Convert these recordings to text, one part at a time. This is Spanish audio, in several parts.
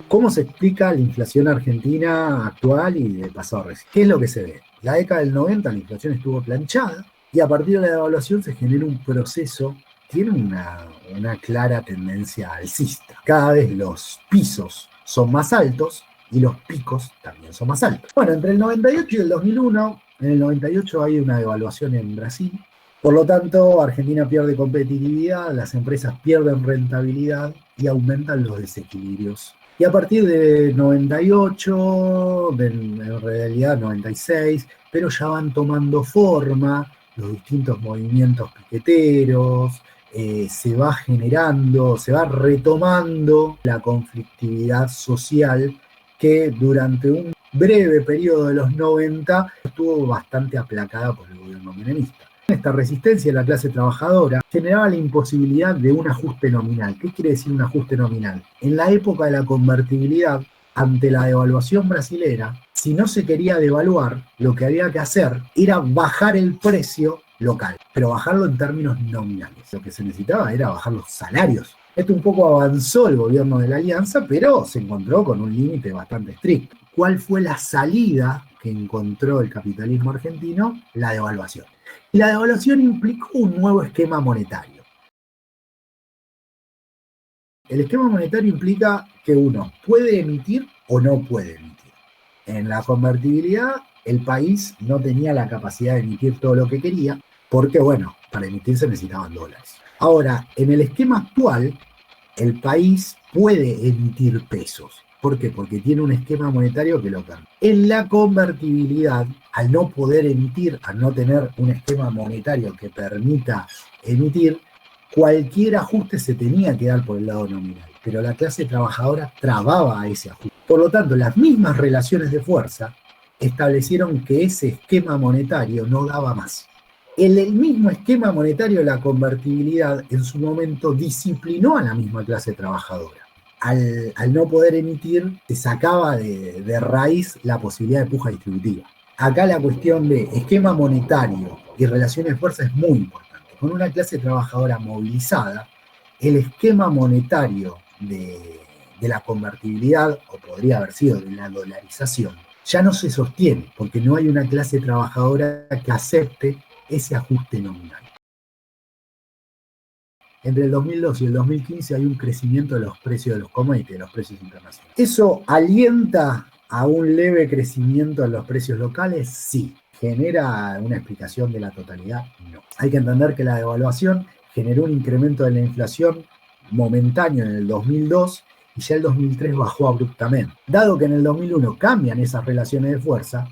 ¿Cómo se explica la inflación argentina actual y del pasado reciente? ¿Qué es lo que se ve? La década del 90 la inflación estuvo planchada y a partir de la devaluación se genera un proceso, tiene una clara tendencia alcista. Cada vez los pisos son más altos y los picos también son más altos. Bueno, entre el 98 y el 2001, en el 98 hay una devaluación en Brasil. Por lo tanto, Argentina pierde competitividad, las empresas pierden rentabilidad y aumentan los desequilibrios. Y a partir de 98, en realidad 96, pero ya van tomando forma los distintos movimientos piqueteros, se va generando, se va retomando la conflictividad social que durante un breve periodo de los 90 estuvo bastante aplacada por el gobierno menemista. Esta resistencia de la clase trabajadora generaba la imposibilidad de un ajuste nominal. ¿Qué quiere decir un ajuste nominal? En la época de la convertibilidad, ante la devaluación brasilera, si no se quería devaluar, lo que había que hacer era bajar el precio local, pero bajarlo en términos nominales. Lo que se necesitaba era bajar los salarios. Esto un poco avanzó el gobierno de la Alianza, pero se encontró con un límite bastante estricto. ¿Cuál fue la salida que encontró el capitalismo argentino? La devaluación. Y la devaluación implicó un nuevo esquema monetario. El esquema monetario implica que uno puede emitir o no puede emitir. En la convertibilidad, el país no tenía la capacidad de emitir todo lo que quería, porque, bueno, para emitir se necesitaban dólares. Ahora, en el esquema actual, el país puede emitir pesos. ¿Por qué? Porque tiene un esquema monetario que lo permite. En la convertibilidad, al no poder emitir, al no tener un esquema monetario que permita emitir, cualquier ajuste se tenía que dar por el lado nominal, pero la clase trabajadora trababa a ese ajuste. Por lo tanto, las mismas relaciones de fuerza establecieron que ese esquema monetario no daba más. El mismo esquema monetario de la convertibilidad en su momento disciplinó a la misma clase trabajadora. Al no poder emitir, se sacaba de raíz la posibilidad de puja distributiva. Acá la cuestión de esquema monetario y relaciones de fuerza es muy importante. Con una clase trabajadora movilizada, el esquema monetario de la convertibilidad, o podría haber sido de la dolarización, ya no se sostiene, porque no hay una clase trabajadora que acepte ese ajuste nominal. Entre el 2002 y el 2015 hay un crecimiento de los precios de los commodities, de los precios internacionales. ¿Eso alienta a un leve crecimiento en los precios locales? Sí. ¿Genera una explicación de la totalidad? No. Hay que entender que la devaluación generó un incremento de la inflación momentáneo en el 2002 y ya el 2003 bajó abruptamente. Dado que en el 2001 cambian esas relaciones de fuerza,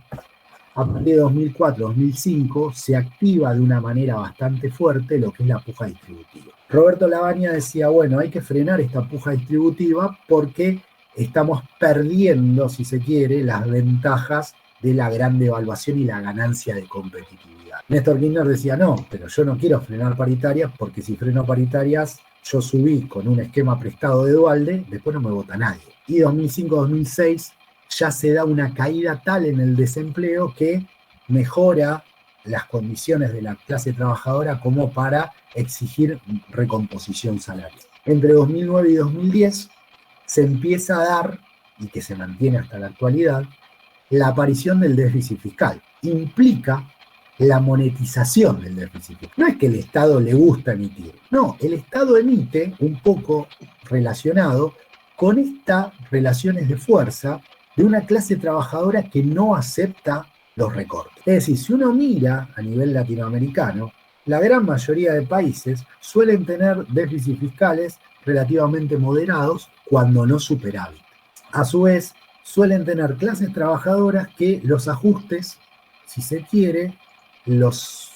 a partir de 2004-2005 se activa de una manera bastante fuerte lo que es la puja distributiva. Roberto Lavagna decía, bueno, hay que frenar esta puja distributiva porque estamos perdiendo, si se quiere, las ventajas de la gran devaluación y la ganancia de competitividad. Néstor Kirchner decía, no, pero yo no quiero frenar paritarias porque si freno paritarias, yo subí con un esquema prestado de Duhalde, después no me vota nadie. Y 2005-2006 ya se da una caída tal en el desempleo que mejora las condiciones de la clase trabajadora como para exigir recomposición salarial. Entre 2009 y 2010 se empieza a dar, y que se mantiene hasta la actualidad, la aparición del déficit fiscal. Implica la monetización del déficit fiscal. No es que el Estado le gusta emitir, no, el Estado emite un poco relacionado con estas relaciones de fuerza de una clase trabajadora que no acepta los recortes. Es decir, si uno mira a nivel latinoamericano, la gran mayoría de países suelen tener déficits fiscales relativamente moderados, cuando no superávit. A su vez, suelen tener clases trabajadoras que los ajustes, si se quiere, los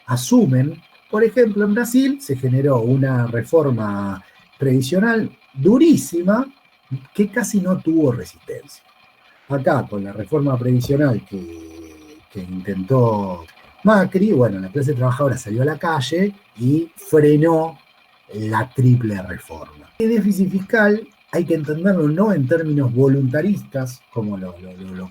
asumen. Por ejemplo, en Brasil se generó una reforma previsional durísima que casi no tuvo resistencia. Acá, con la reforma previsional que intentó Macri, bueno, la clase trabajadora salió a la calle y frenó la triple reforma. El déficit fiscal hay que entenderlo no en términos voluntaristas, como lo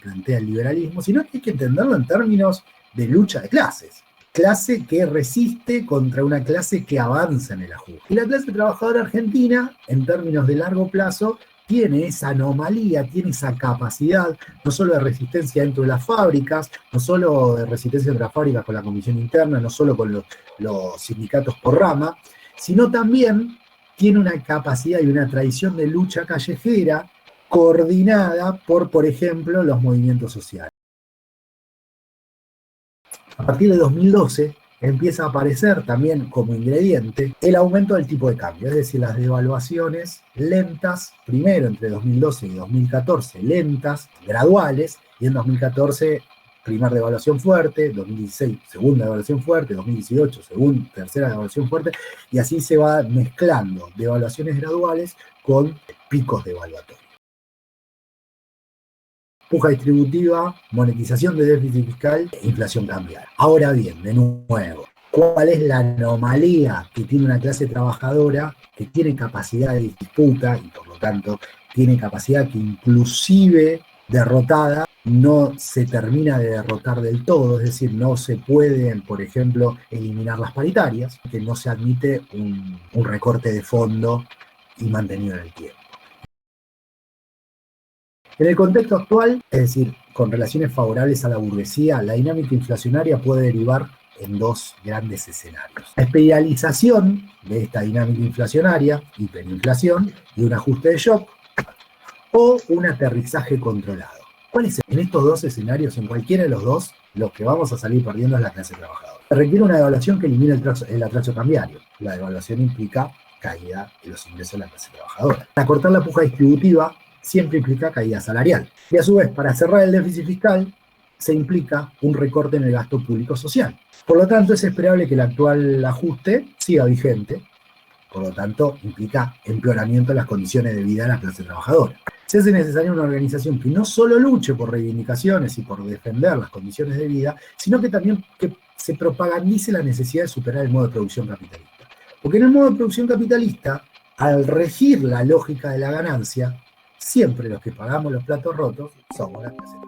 plantea el liberalismo, sino que hay que entenderlo en términos de lucha de clases. Clase que resiste contra una clase que avanza en el ajuste. Y la clase trabajadora argentina, en términos de largo plazo, tiene esa anomalía, tiene esa capacidad, no solo de resistencia dentro de las fábricas, no solo de resistencia entre las fábricas con la comisión interna, no solo con los sindicatos por rama, sino también tiene una capacidad y una tradición de lucha callejera coordinada por ejemplo, los movimientos sociales. A partir de 2012 empieza a aparecer también como ingrediente el aumento del tipo de cambio, es decir, las devaluaciones lentas, primero entre 2012 y 2014, lentas, graduales, y en 2014 primera devaluación fuerte, 2016 segunda devaluación fuerte, 2018 tercera devaluación fuerte, y así se va mezclando devaluaciones graduales con picos devaluatorios. Puja distributiva, monetización de déficit fiscal e inflación cambiaria. Ahora bien, de nuevo, ¿cuál es la anomalía que tiene una clase trabajadora que tiene capacidad de disputa y por lo tanto tiene capacidad que inclusive derrotada no se termina de derrotar del todo? Es decir, no se pueden, por ejemplo, eliminar las paritarias, que no se admite un recorte de fondo y mantenido en el tiempo. En el contexto actual, es decir, con relaciones favorables a la burguesía, la dinámica inflacionaria puede derivar en dos grandes escenarios. La espiralización de esta dinámica inflacionaria, hiperinflación, y un ajuste de shock, o un aterrizaje controlado. ¿Cuál es? En estos dos escenarios, en cualquiera de los dos, los que vamos a salir perdiendo es la clase trabajadora. Se requiere una devaluación que elimine el atraso cambiario. La devaluación implica caída de los ingresos de la clase trabajadora. Para cortar la puja distributiva, siempre implica caída salarial. Y a su vez, para cerrar el déficit fiscal, se implica un recorte en el gasto público social. Por lo tanto, es esperable que el actual ajuste siga vigente. Por lo tanto, implica empeoramiento de las condiciones de vida de la clase trabajadora. Se hace necesaria una organización que no solo luche por reivindicaciones y por defender las condiciones de vida, sino que también que se propagandice la necesidad de superar el modo de producción capitalista. Porque en el modo de producción capitalista, al regir la lógica de la ganancia, siempre los que pagamos los platos rotos somos las clases.